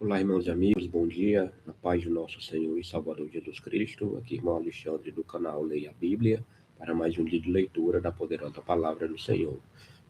Olá, irmãos e amigos, bom dia, na paz do nosso Senhor e Salvador Jesus Cristo. Aqui, irmão Alexandre, do canal Leia a Bíblia, para mais um dia de leitura da poderosa palavra do Senhor.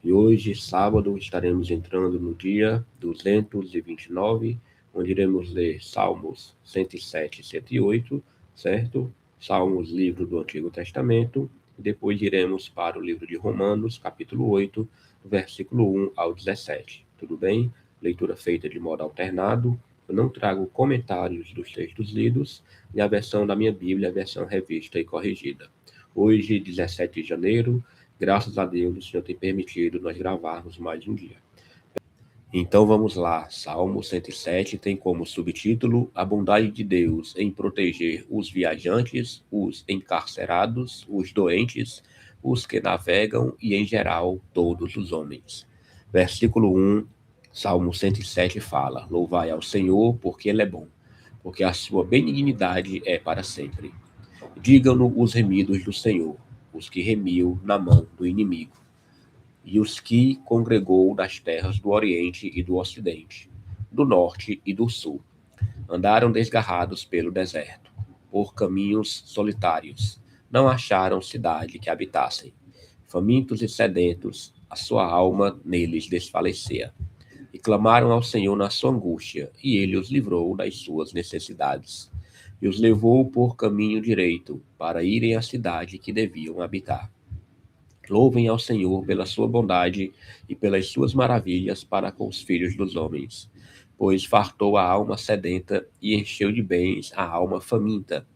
E hoje, sábado, estaremos entrando no dia 229, onde iremos ler Salmos 107 e 108, certo? Salmos, livro do Antigo Testamento, e depois iremos para o livro de Romanos, capítulo 8, versículo 1 ao 17. Tudo bem? Leitura feita de modo alternado. Eu não trago comentários dos textos lidos, e a versão da minha Bíblia é a versão revista e corrigida. Hoje, 17 de janeiro, graças a Deus, o Senhor tem permitido nós gravarmos mais um dia. Então vamos lá, Salmo 107 tem como subtítulo a bondade de Deus em proteger os viajantes, os encarcerados, os doentes, os que navegam e, em geral, todos os homens. Versículo 1, Salmo 107 fala: Louvai ao Senhor, porque Ele é bom, porque a sua benignidade é para sempre. Digam-no os remidos do Senhor, os que remiu na mão do inimigo, e os que congregou das terras do Oriente e do Ocidente, do Norte e do Sul. Andaram desgarrados pelo deserto, por caminhos solitários. Não acharam cidade que habitassem. Famintos e sedentos, a sua alma neles desfalecia. E clamaram ao Senhor na sua angústia, e ele os livrou das suas necessidades. E os levou por caminho direito, para irem à cidade que deviam habitar. Louvem ao Senhor pela sua bondade e pelas suas maravilhas para com os filhos dos homens. Pois fartou a alma sedenta e encheu de bens a alma faminta,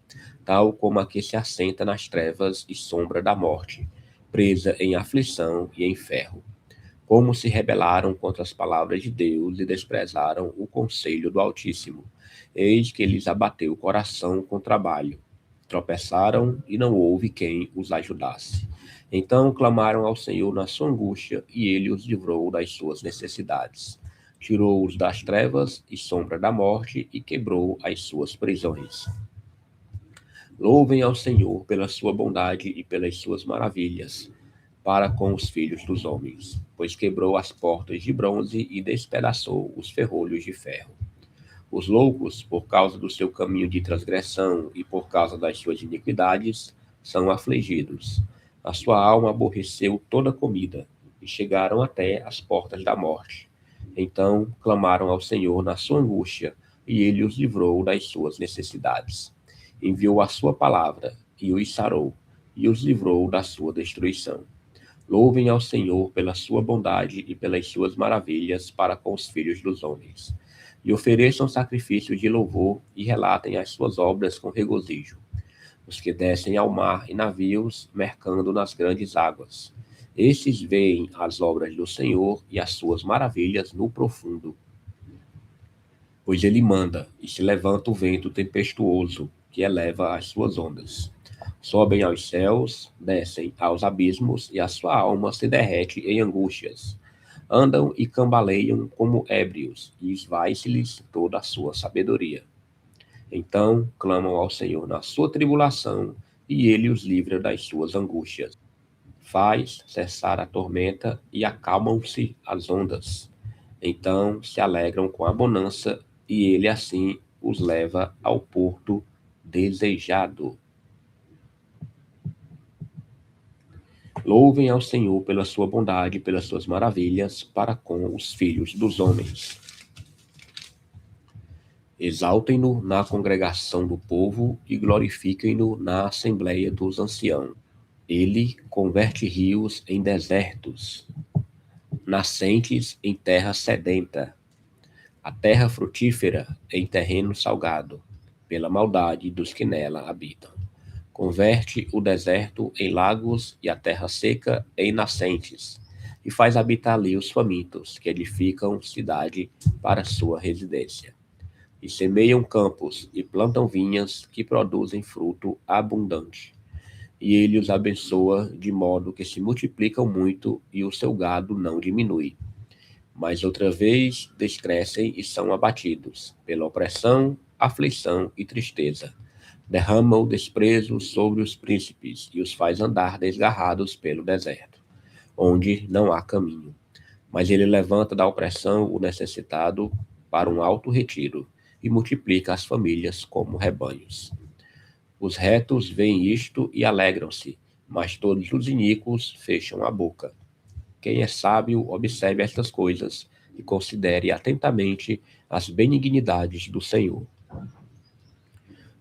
tal como a que se assenta nas trevas e sombra da morte, presa em aflição e em ferro. Como se rebelaram contra as palavras de Deus e desprezaram o conselho do Altíssimo. Eis que lhes abateu o coração com trabalho. Tropeçaram e não houve quem os ajudasse. Então clamaram ao Senhor na sua angústia, e ele os livrou das suas necessidades. Tirou-os das trevas e sombra da morte, e quebrou as suas prisões. Louvem ao Senhor pela sua bondade e pelas suas maravilhas para com os filhos dos homens, pois quebrou as portas de bronze e despedaçou os ferrolhos de ferro. Os loucos, por causa do seu caminho de transgressão e por causa das suas iniquidades, são afligidos. A sua alma aborreceu toda comida, e chegaram até as portas da morte. Então clamaram ao Senhor na sua angústia, e ele os livrou das suas necessidades. Enviou a sua palavra, e os sarou, e os livrou da sua destruição. Louvem ao Senhor pela sua bondade e pelas suas maravilhas para com os filhos dos homens. E ofereçam sacrifícios de louvor e relatem as suas obras com regozijo. Os que descem ao mar em navios, mercando nas grandes águas. Estes veem as obras do Senhor e as suas maravilhas no profundo. Pois ele manda, e se levanta o vento tempestuoso, que eleva as suas ondas. Sobem aos céus, descem aos abismos, e a sua alma se derrete em angústias. Andam e cambaleiam como ébrios, e esvai-se-lhes toda a sua sabedoria. Então clamam ao Senhor na sua tribulação, e ele os livra das suas angústias. Faz cessar a tormenta, e acalmam-se as ondas. Então se alegram com a bonança, e ele assim os leva ao porto desejado. Louvem ao Senhor pela sua bondade e pelas suas maravilhas para com os filhos dos homens. Exaltem-no na congregação do povo e glorifiquem-no na assembleia dos anciãos. Ele converte rios em desertos, nascentes em terra sedenta, a terra frutífera em terreno salgado, pela maldade dos que nela habitam. Converte o deserto em lagos e a terra seca em nascentes, e faz habitar ali os famintos, que edificam cidade para sua residência. E semeiam campos e plantam vinhas que produzem fruto abundante. E ele os abençoa de modo que se multiplicam muito e o seu gado não diminui. Mas outra vez descrescem e são abatidos pela opressão, aflição e tristeza. Derrama o desprezo sobre os príncipes e os faz andar desgarrados pelo deserto, onde não há caminho. Mas ele levanta da opressão o necessitado para um alto retiro e multiplica as famílias como rebanhos. Os retos veem isto e alegram-se, mas todos os iníquos fecham a boca. Quem é sábio, observe estas coisas e considere atentamente as benignidades do Senhor.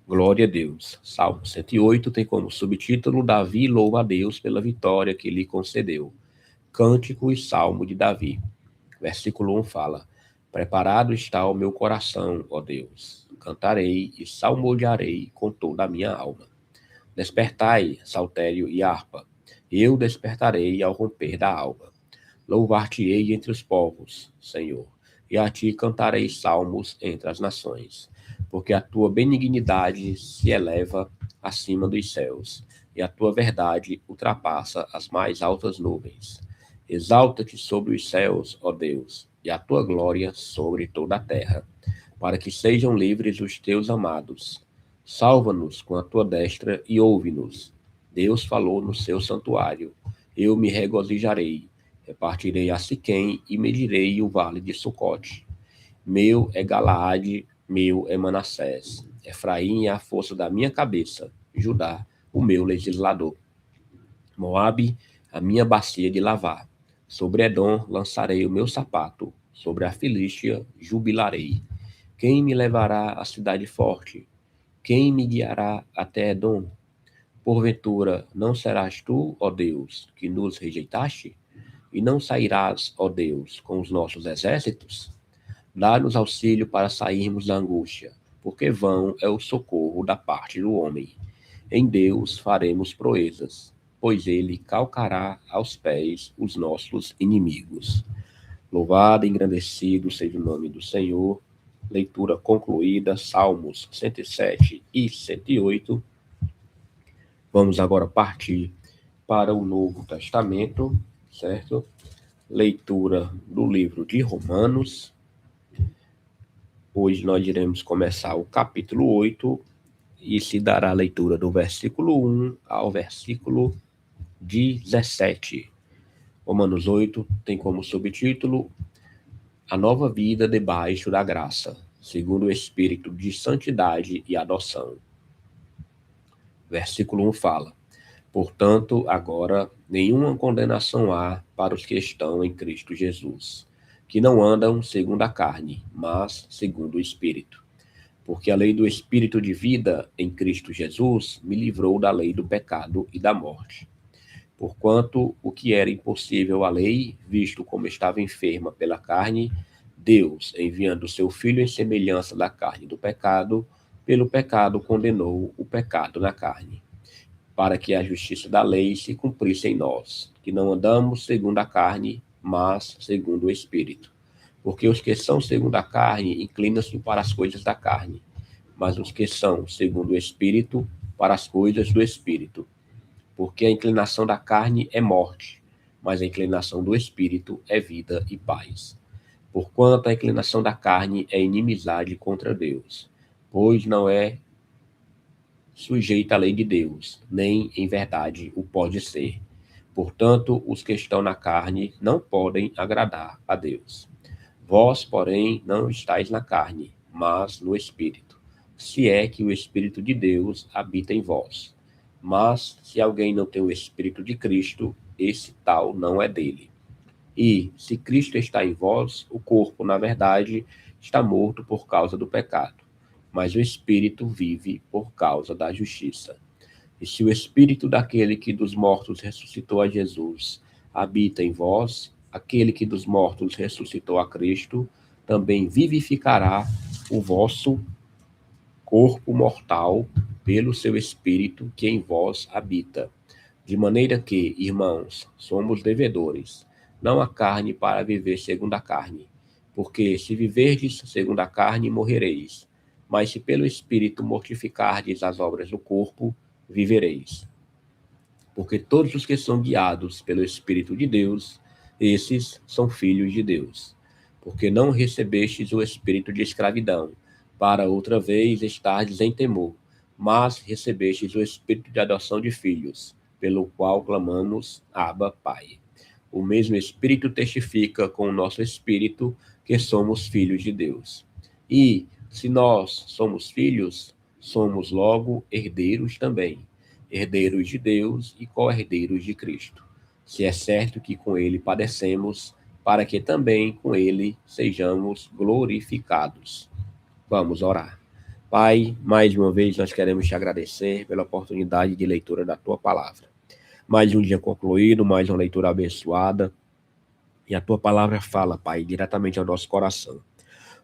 Glória a Deus. Salmo 108 tem como subtítulo: Davi louva a Deus pela vitória que lhe concedeu. Cântico e Salmo de Davi. Versículo 1 fala: Preparado está o meu coração, ó Deus. Cantarei e salmodiarei com toda a minha alma. Despertai, saltério e harpa. Eu despertarei ao romper da alba. Louvar-te-ei entre os povos, Senhor, e a ti cantarei salmos entre as nações, porque a tua benignidade se eleva acima dos céus, e a tua verdade ultrapassa as mais altas nuvens. Exalta-te sobre os céus, ó Deus, e a tua glória sobre toda a terra, para que sejam livres os teus amados. Salva-nos com a tua destra e ouve-nos. Deus falou no seu santuário. Eu me regozijarei. Repartirei a Siquém e medirei o vale de Sucote. Meu é Galaade, meu é Manassés. Efraim é a força da minha cabeça. Judá, o meu legislador. Moabe, a minha bacia de lavar. Sobre Edom lançarei o meu sapato. Sobre a Filístia jubilarei. Quem me levará à cidade forte? Quem me guiará até Edom? Porventura, não serás tu, ó Deus, que nos rejeitaste? E não sairás, ó Deus, com os nossos exércitos? Dá-nos auxílio para sairmos da angústia, porque vão é o socorro da parte do homem. Em Deus faremos proezas, pois ele calcará aos pés os nossos inimigos. Louvado e engrandecido seja o nome do Senhor. Leitura concluída, Salmos 107 e 108. Vamos agora partir para o Novo Testamento, certo? Leitura do livro de Romanos. Hoje nós iremos começar o capítulo 8 e se dará a leitura do versículo 1 ao versículo 17. Romanos 8 tem como subtítulo: A nova vida debaixo da graça, segundo o Espírito de santidade e adoção. Versículo 1 fala: Portanto, agora nenhuma condenação há para os que estão em Cristo Jesus, que não andam segundo a carne, mas segundo o Espírito. Porque a lei do Espírito de vida em Cristo Jesus me livrou da lei do pecado e da morte. Porquanto o que era impossível à lei, visto como estava enferma pela carne, Deus, enviando o seu Filho em semelhança da carne do pecado, pelo pecado condenou o pecado na carne, para que a justiça da lei se cumprisse em nós, que não andamos segundo a carne, mas segundo o Espírito. Porque os que são segundo a carne inclinam-se para as coisas da carne, mas os que são segundo o Espírito, para as coisas do Espírito. Porque a inclinação da carne é morte, mas a inclinação do Espírito é vida e paz. Porquanto a inclinação da carne é inimizade contra Deus, pois não é sujeita à lei de Deus, nem em verdade o pode ser. Portanto, os que estão na carne não podem agradar a Deus. Vós, porém, não estáis na carne, mas no Espírito, se é que o Espírito de Deus habita em vós. Mas, se alguém não tem o Espírito de Cristo, esse tal não é dele. E, se Cristo está em vós, o corpo, na verdade, está morto por causa do pecado, mas o Espírito vive por causa da justiça. E se o Espírito daquele que dos mortos ressuscitou a Jesus habita em vós, aquele que dos mortos ressuscitou a Cristo também vivificará o vosso corpo mortal pelo seu Espírito que em vós habita. De maneira que, irmãos, somos devedores, não a carne para viver segundo a carne. Porque se viverdes segundo a carne, morrereis. Mas se pelo Espírito mortificardes as obras do corpo, vivereis. Porque todos os que são guiados pelo Espírito de Deus, esses são filhos de Deus. Porque não recebestes o espírito de escravidão, para outra vez estardes em temor, mas recebestes o espírito de adoção de filhos, pelo qual clamamos, Abba, Pai. O mesmo Espírito testifica com o nosso espírito que somos filhos de Deus. E, se nós somos filhos, somos logo herdeiros também, herdeiros de Deus e co-herdeiros de Cristo. Se é certo que com ele padecemos, para que também com ele sejamos glorificados. Vamos orar. Pai, mais uma vez nós queremos te agradecer pela oportunidade de leitura da tua palavra. Mais um dia concluído, mais uma leitura abençoada. E a tua palavra fala, Pai, diretamente ao nosso coração,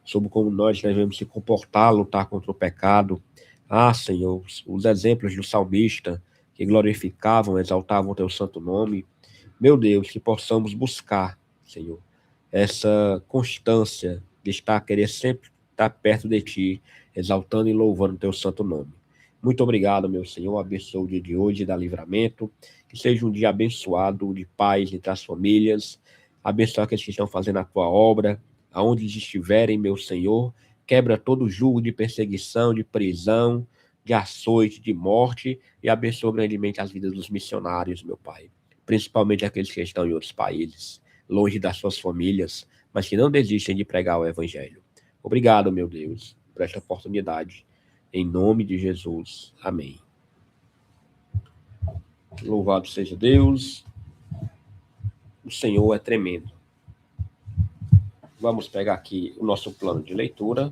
sobre como nós devemos se comportar, lutar contra o pecado. Senhor, os exemplos do salmista que glorificavam, exaltavam o teu santo nome. Meu Deus, que possamos buscar, Senhor, essa constância de querer sempre estar perto de Ti, exaltando e louvando o Teu santo nome. Muito obrigado, meu Senhor, abençoe o dia de hoje, dá livramento, que seja um dia abençoado, de paz entre as famílias, abençoe aqueles que estão fazendo a Tua obra, aonde eles estiverem, meu Senhor, quebra todo jugo de perseguição, de prisão, de açoite, de morte, e abençoe grandemente as vidas dos missionários, meu Pai, principalmente aqueles que estão em outros países, longe das suas famílias, mas que não desistem de pregar o Evangelho. Obrigado, meu Deus, por esta oportunidade. Em nome de Jesus. Amém. Louvado seja Deus. O Senhor é tremendo. Vamos pegar aqui o nosso plano de leitura.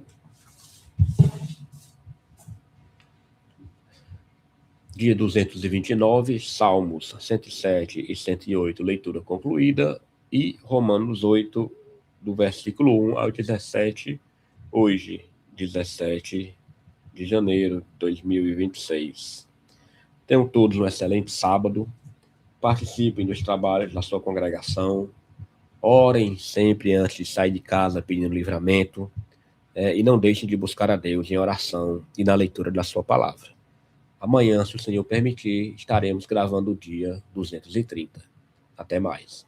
Dia 229, Salmos 107 e 108, leitura concluída. E Romanos 8, do versículo 1 ao 17, hoje, 17 de janeiro de 2026. Tenham todos um excelente sábado. Participem dos trabalhos da sua congregação. Orem sempre antes de sair de casa pedindo livramento. E não deixem de buscar a Deus em oração e na leitura da sua palavra. Amanhã, se o Senhor permitir, estaremos gravando o dia 230. Até mais.